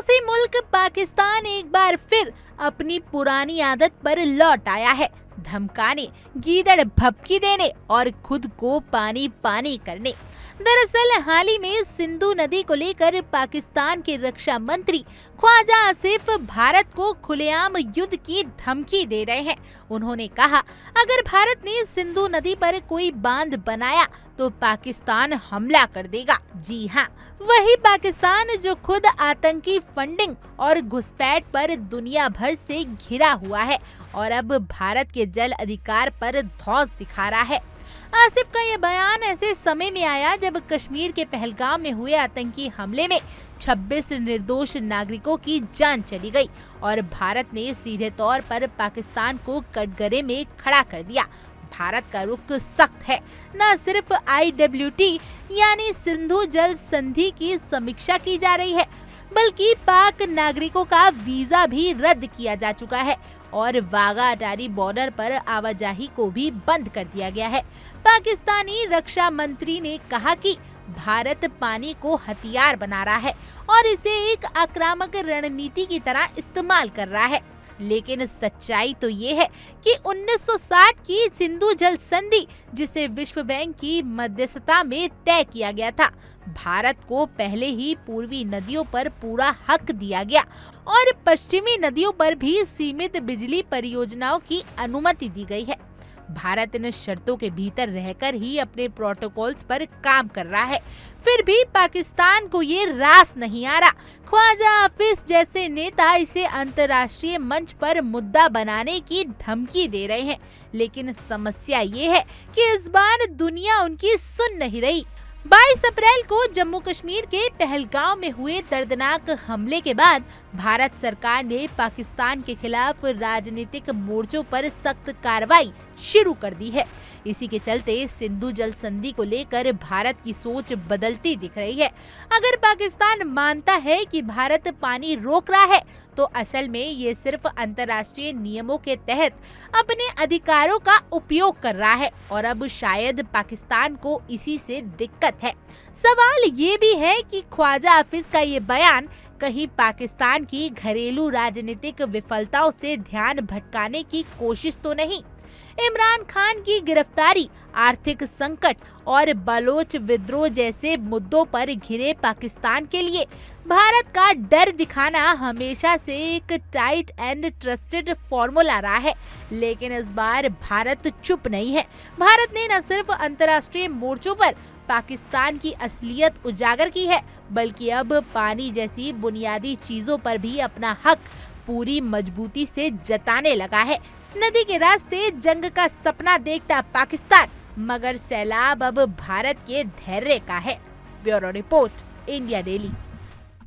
पड़ोसी मुल्क पाकिस्तान एक बार फिर अपनी पुरानी आदत पर लौट आया है, धमकाने, गीदड़ भभकी देने और खुद को पानी पानी करने। दरअसल हाल ही में सिंधु नदी को लेकर पाकिस्तान के रक्षा मंत्री ख्वाजा आसिफ भारत को खुलेआम युद्ध की धमकी दे रहे हैं। उन्होंने कहा, अगर भारत ने सिंधु नदी पर कोई बांध बनाया तो पाकिस्तान हमला कर देगा। जी हाँ, वही पाकिस्तान जो खुद आतंकी फंडिंग और घुसपैठ पर दुनिया भर से घिरा हुआ है और अब भारत के जल अधिकार पर धौंस दिखा रहा है। आसिफ का ये बयान ऐसे समय में आया जब कश्मीर के पहलगाम में हुए आतंकी हमले में 26 निर्दोष नागरिकों की जान चली गई और भारत ने सीधे तौर पर पाकिस्तान को कटघरे में खड़ा कर दिया। भारत का रुख सख्त है। न सिर्फ IWT यानी सिंधु जल संधि की समीक्षा की जा रही है, बल्कि पाक नागरिकों का वीजा भी रद्द किया जा चुका है और वाघा अटारी बॉर्डर पर आवाजाही को भी बंद कर दिया गया है। पाकिस्तानी रक्षा मंत्री ने कहा कि भारत पानी को हथियार बना रहा है और इसे एक आक्रामक रणनीति की तरह इस्तेमाल कर रहा है। लेकिन सच्चाई तो ये है कि 1960 की सिंधु जल संधि, जिसे विश्व बैंक की मध्यस्थता में तय किया गया था, भारत को पहले ही पूर्वी नदियों पर पूरा हक दिया गया और पश्चिमी नदियों पर भी सीमित बिजली परियोजनाओं की अनुमति दी गई है। भारत इन शर्तों के भीतर रहकर ही अपने प्रोटोकॉल्स पर काम कर रहा है, फिर भी पाकिस्तान को ये रास नहीं आ रहा। ख्वाजा हाफिज जैसे नेता इसे अंतर्राष्ट्रीय मंच पर मुद्दा बनाने की धमकी दे रहे हैं, लेकिन समस्या ये है कि इस बार दुनिया उनकी सुन नहीं रही। 22 अप्रैल को जम्मू कश्मीर के पहलगाम में हुए दर्दनाक हमले के बाद भारत सरकार ने पाकिस्तान के खिलाफ राजनीतिक मोर्चों पर सख्त कार्रवाई शुरू कर दी है। इसी के चलते सिंधु जल संधि को लेकर भारत की सोच बदलती दिख रही है। अगर पाकिस्तान मानता है कि भारत पानी रोक रहा है, तो असल में ये सिर्फ अंतर्राष्ट्रीय नियमों के तहत अपने अधिकारों का उपयोग कर रहा है और अब शायद पाकिस्तान को इसी से दिक्कत है। सवाल ये भी है कि ख्वाजा हाफिज का ये बयान कहीं पाकिस्तान की घरेलू राजनीतिक विफलताओं से ध्यान भटकाने की कोशिश तो नहीं। इमरान खान की गिरफ्तारी, आर्थिक संकट और बलोच विद्रोह जैसे मुद्दों पर घिरे पाकिस्तान के लिए भारत का डर दिखाना हमेशा से एक टाइट एंड ट्रस्टेड फॉर्मूला रहा है। लेकिन इस बार भारत चुप नहीं है। भारत ने न सिर्फ अंतर्राष्ट्रीय मोर्चों पर पाकिस्तान की असलियत उजागर की है, बल्कि अब पानी जैसी बुनियादी चीजों पर भी अपना हक पूरी मजबूती से जताने लगा है। नदी के रास्ते जंग का सपना देखता पाकिस्तान, मगर सैलाब अब भारत के धैर्य का है। Bureau report, India daily.